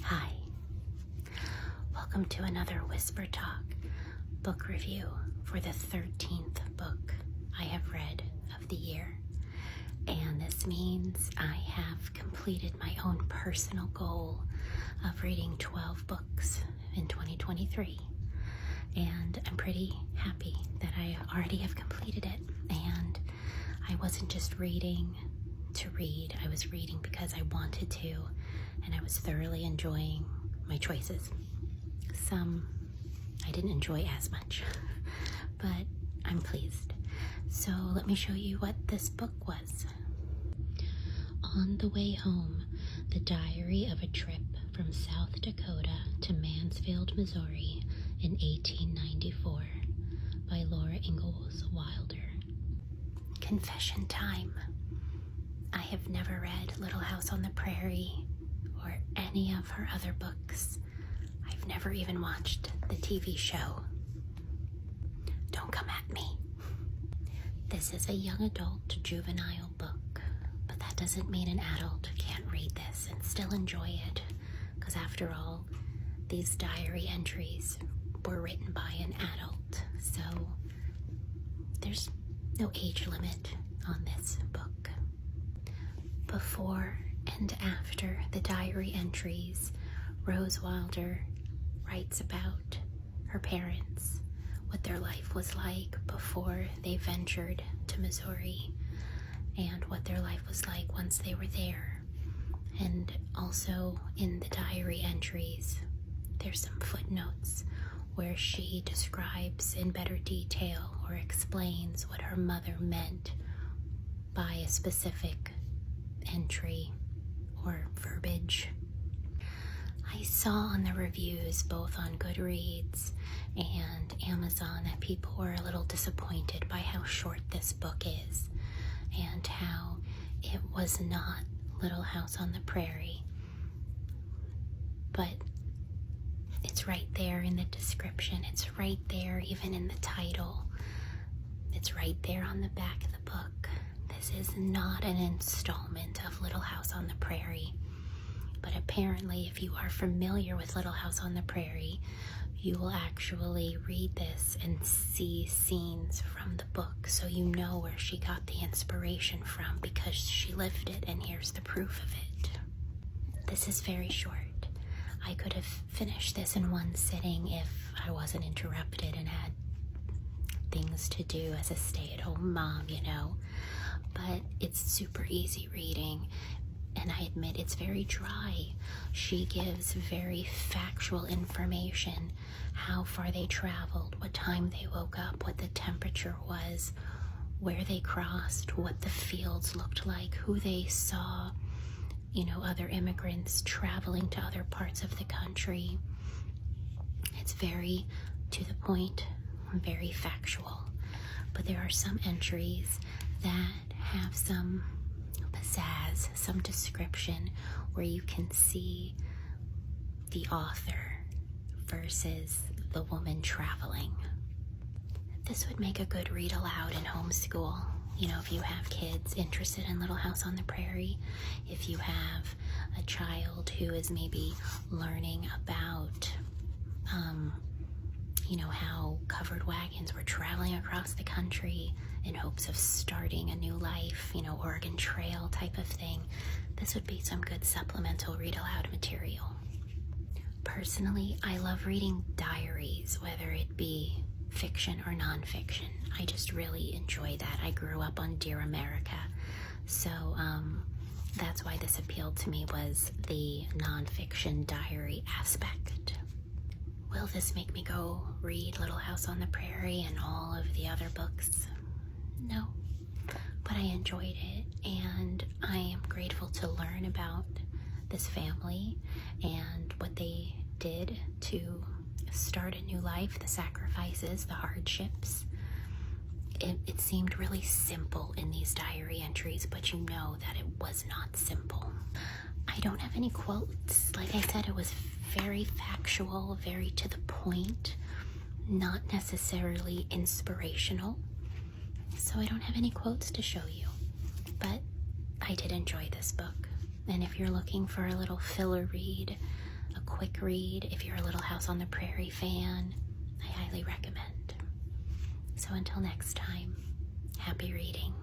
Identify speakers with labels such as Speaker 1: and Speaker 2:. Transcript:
Speaker 1: Hi, welcome to another Whisper Talk book review for the 13th book I have read of the year. And this means I have completed my own personal goal of reading 12 books in 2023. And I'm pretty happy that I already have completed it. And I wasn't just reading to read, I was reading because I wanted to, and I was thoroughly enjoying my choices. Some I didn't enjoy as much, but I'm pleased. So let me show you what this book was. On the Way Home, The Diary of a Trip from South Dakota to Mansfield, Missouri in 1894 by Ingalls Wilder. Confession time. I have never read Little House on the Prairie or any of her other books. I've never even watched the TV show. Don't come at me. This is a young adult juvenile book, but that doesn't mean an adult can't read this and still enjoy it, because after all, these diary entries were written by an adult, so there's no age limit on this book. Before and after the diary entries, Rose Wilder writes about her parents, what their life was like before they ventured to Missouri, and what their life was like once they were there. And also in the diary entries, there's some footnotes where she describes in better detail or explains what her mother meant by a specific entry or verbiage. I saw on the reviews both on Goodreads and Amazon that people were a little disappointed by how short this book is and how it was not Little House on the Prairie, but it's right there in the description. It's right there even in the title. It's right there on the back of the book. This is not an installment of Little House on the Prairie, but apparently if you are familiar with Little House on the Prairie, you will actually read this and see scenes from the book, so you know where she got the inspiration from because she lived it, and here's the proof of it. This is very short. I could have finished this in one sitting if I wasn't interrupted and had things to do as a stay-at-home mom, you know. But it's super easy reading, and I admit it's very dry. She gives very factual information, how far they traveled, what time they woke up, what the temperature was, where they crossed, what the fields looked like, who they saw, you know, other immigrants traveling to other parts of the country. It's very to the point, very factual. But there are some entries that have some pizzazz, some description where you can see the author versus the woman traveling. This would make a good read aloud in homeschool. You know, if you have kids interested in Little House on the Prairie, if you have a child who is maybe learning about, you know, how covered wagons were traveling across the country in hopes of starting a new life, you know, Oregon Trail type of thing, this would be some good supplemental read aloud material. Personally, I love reading diaries, whether it be fiction or nonfiction. I just really enjoy that. I grew up on Dear America, so that's why this appealed to me, was the nonfiction diary aspect. Will this make me go read Little House on the Prairie and all of the other books? No, but I enjoyed it, and I am grateful to learn about this family and what they did to start a new life, the sacrifices, the hardships. It seemed really simple in these diary entries, but you know that it was not simple. I don't have any quotes. Like I said, it was very factual, very to the point, not necessarily inspirational. So I don't have any quotes to show you, but I did enjoy this book. And if you're looking for a little filler read a quick read. If you're a Little House on the Prairie fan, I highly recommend. So until next time, happy reading.